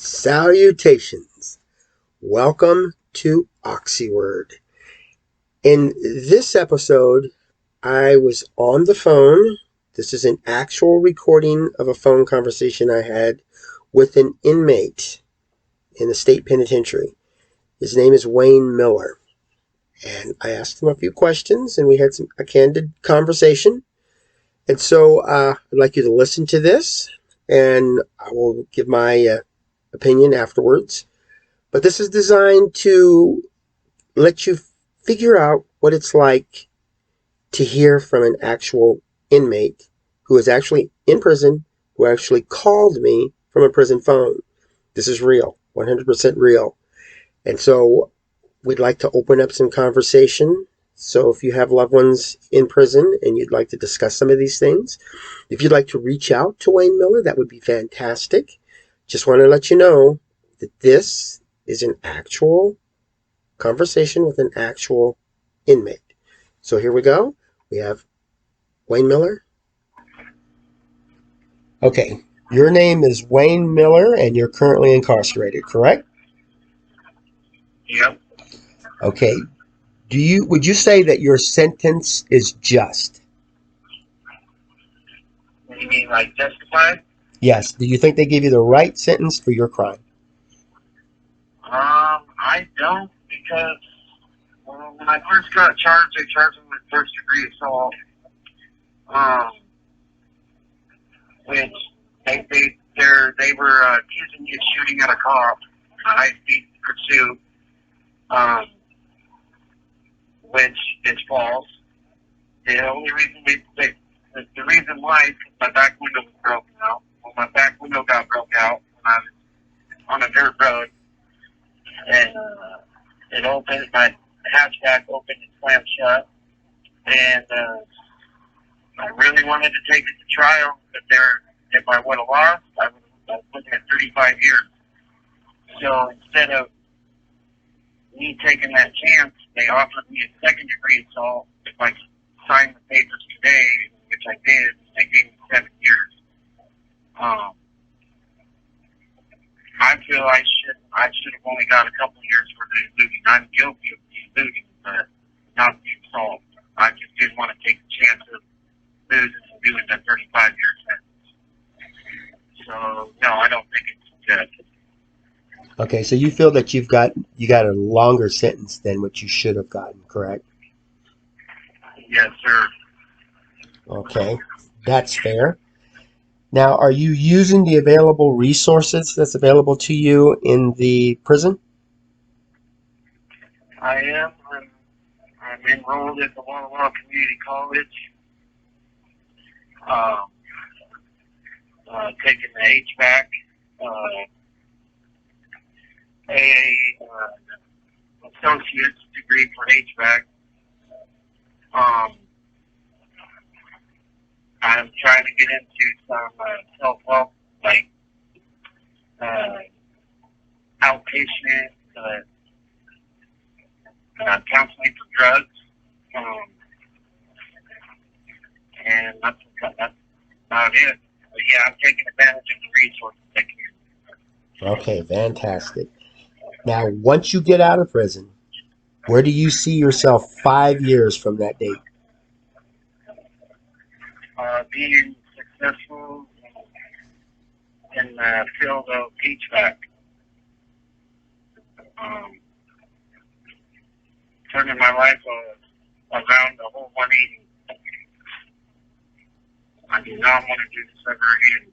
Salutations. Welcome to OXYWORD. In this episode, I was on the phone. This is an actual recording of a phone conversation I had with an inmate in the state penitentiary. His name is Wayne Miller. And I asked him a few questions, and we had a candid conversation. And so I'd like you to listen to this, and I will give my opinion afterwards. But this is designed to let you figure out what it's like to hear from an actual inmate who is actually in prison, who actually called me from a prison phone. This is real, 100% real. And so we'd like to open up some conversation. So if you have loved ones in prison and you'd like to discuss some of these things, if you'd like to reach out to Wayne Miller, that would be fantastic. Just want to let you know that this is an actual conversation with an actual inmate. So here we go. We have Wayne Miller. Okay, your name is Wayne Miller and you're currently incarcerated, correct? Yep. Okay. Would you say that your sentence is just? What do you mean, like justified? Yes. Do you think they gave you the right sentence for your crime? I don't, because when I first got charged, they charged me with first degree assault. Which they were accusing me of shooting at a cop in a high-speed pursuit, which is false. The only reason the reason why is because my back window was broken out. Well, my back window got broke out when I was on a dirt road, and it opened. My hatchback opened and slammed shut, and I really wanted to take it to trial, but if I would have lost, I was looking at 35 years. So instead of me taking that chance, they offered me a second degree assault if I signed the papers today, which I did. They gave me 7 years. I feel I should have only got a couple years for the looting. I'm guilty of the looting, but not the assault. I just didn't want to take the chance of losing and doing the 35-year sentence. So no, I don't think it's good. Okay, so you feel that you got a longer sentence than what you should have gotten, correct? Yes, sir. Okay, that's fair. Now, are you using the available resources that's available to you in the prison? I am. I'm enrolled at the Walla Walla Community College. Taking the HVAC, associate's degree for HVAC. I'm trying to get into some self-help, like outpatient counseling for drugs, and that's about it. But yeah, I'm taking advantage of the resources I can. Okay, fantastic. Now, once you get out of prison, where do you see yourself 5 years from that date? Being successful in the field of HVAC. Turning my life around the whole 180. I do not want to do this ever again.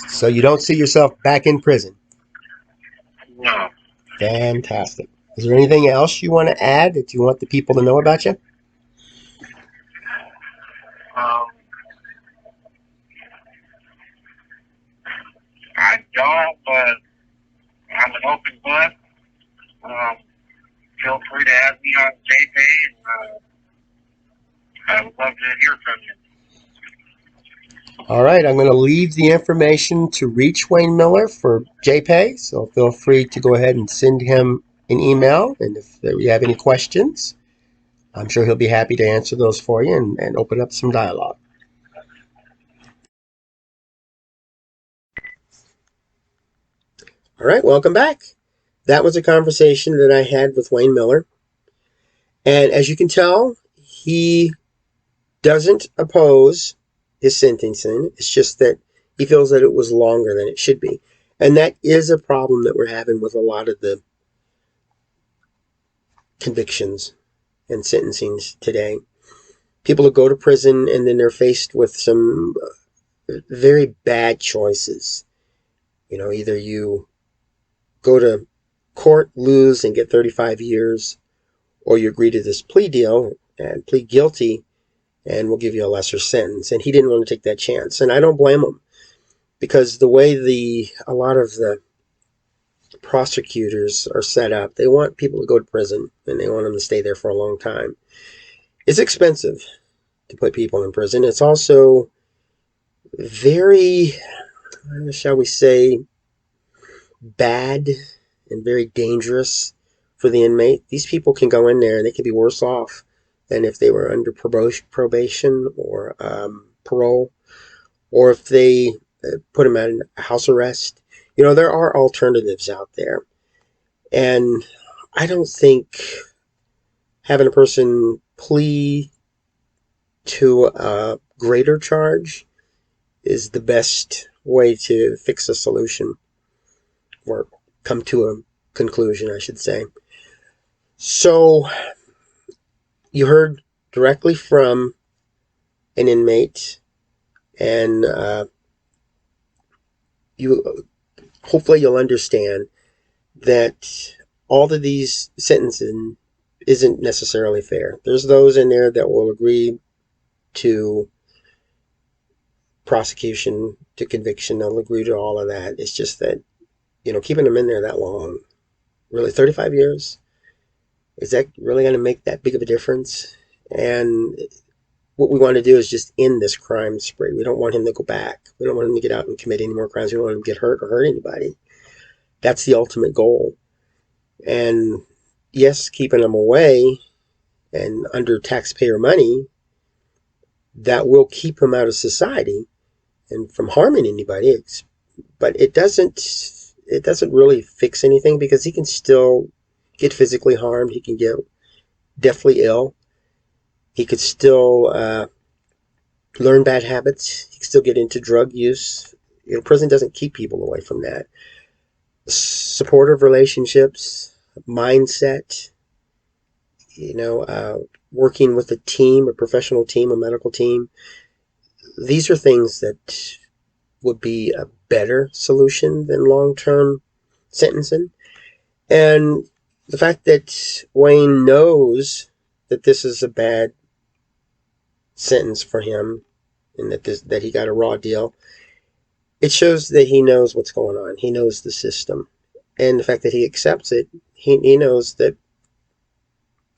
So you don't see yourself back in prison? No. Fantastic. Is there anything else you want to add that you want the people to know about you? I don't, but I'm an open book. Feel free to add me on JPay, and I would love to hear from you. All right, I'm going to leave the information to reach Wayne Miller for JPay, so feel free to go ahead and send him an email, and if you have any questions, I'm sure he'll be happy to answer those for you and open up some dialogue. All right, welcome back. That was a conversation that I had with Wayne Miller. And as you can tell, he doesn't oppose his sentencing. It's just that he feels that it was longer than it should be. And that is a problem that we're having with a lot of the convictions and sentencings today. People who go to prison and then they're faced with some very bad choices. Either you go to court, lose, and get 35 years, or you agree to this plea deal and plead guilty, and we'll give you a lesser sentence. And he didn't want to take that chance. And I don't blame him, because the way a lot of the prosecutors are set up, they want people to go to prison and they want them to stay there for a long time. It's expensive to put people in prison. It's also very, shall we say, bad and very dangerous for the inmate. These people can go in there and they can be worse off than if they were under probation or parole, or if they put them at house arrest. There are alternatives out there. And I don't think having a person plea to a greater charge is the best way to fix a solution, or come to a conclusion, I should say. So you heard directly from an inmate, and you hopefully you'll understand that all of these sentencing isn't necessarily fair. There's those in there that will agree to prosecution, to conviction. They'll agree to all of that. It's just that, keeping them in there that long, really 35 years, is that really going to make that big of a difference? And what we want to do is just end this crime spree. We don't want him to go back. We don't want him to get out and commit any more crimes. We don't want him to get hurt or hurt anybody. That's the ultimate goal. And yes, keeping them away and under taxpayer money, that will keep him out of society and from harming anybody. But it doesn't really fix anything, because he can still get physically harmed. He can get deathly ill. He could still learn bad habits. He could still get into drug use. Prison doesn't keep people away from that. Supportive relationships, mindset, working with a team, a professional team, a medical team. These are things that would be a better solution than long-term sentencing. And the fact that Wayne knows that this is a bad sentence for him, and that he got a raw deal, it shows that he knows what's going on. He knows the system. And the fact that he accepts it, he knows that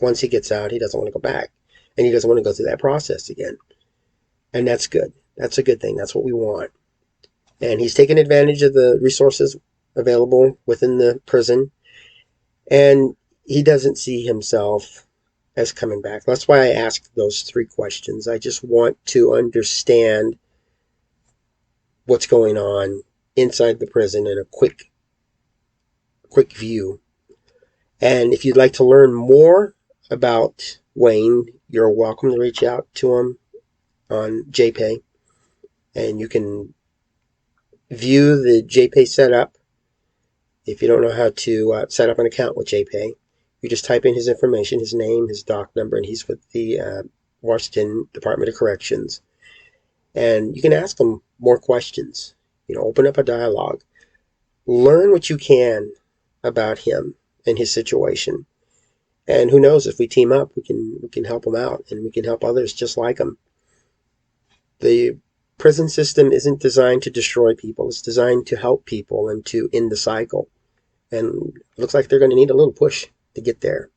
once he gets out, he doesn't want to go back. And he doesn't want to go through that process again. And that's good. That's a good thing. That's what we want. And he's taken advantage of the resources available within the prison. And he doesn't see himself as coming back. That's why I asked those 3 questions. I just want to understand what's going on inside the prison in a quick view. And if you'd like to learn more about Wayne, you're welcome to reach out to him on JPay. And you can view the JPay setup. If you don't know how to set up an account with JPay, you just type in his information, his name, his doc number, and he's with the Washington Department of Corrections. And you can ask him more questions. Open up a dialogue. Learn what you can about him and his situation. And who knows, if we team up, we can help him out, and we can help others just like him. The prison system isn't designed to destroy people. It's designed to help people and to end the cycle. And it looks like they're going to need a little push to get there.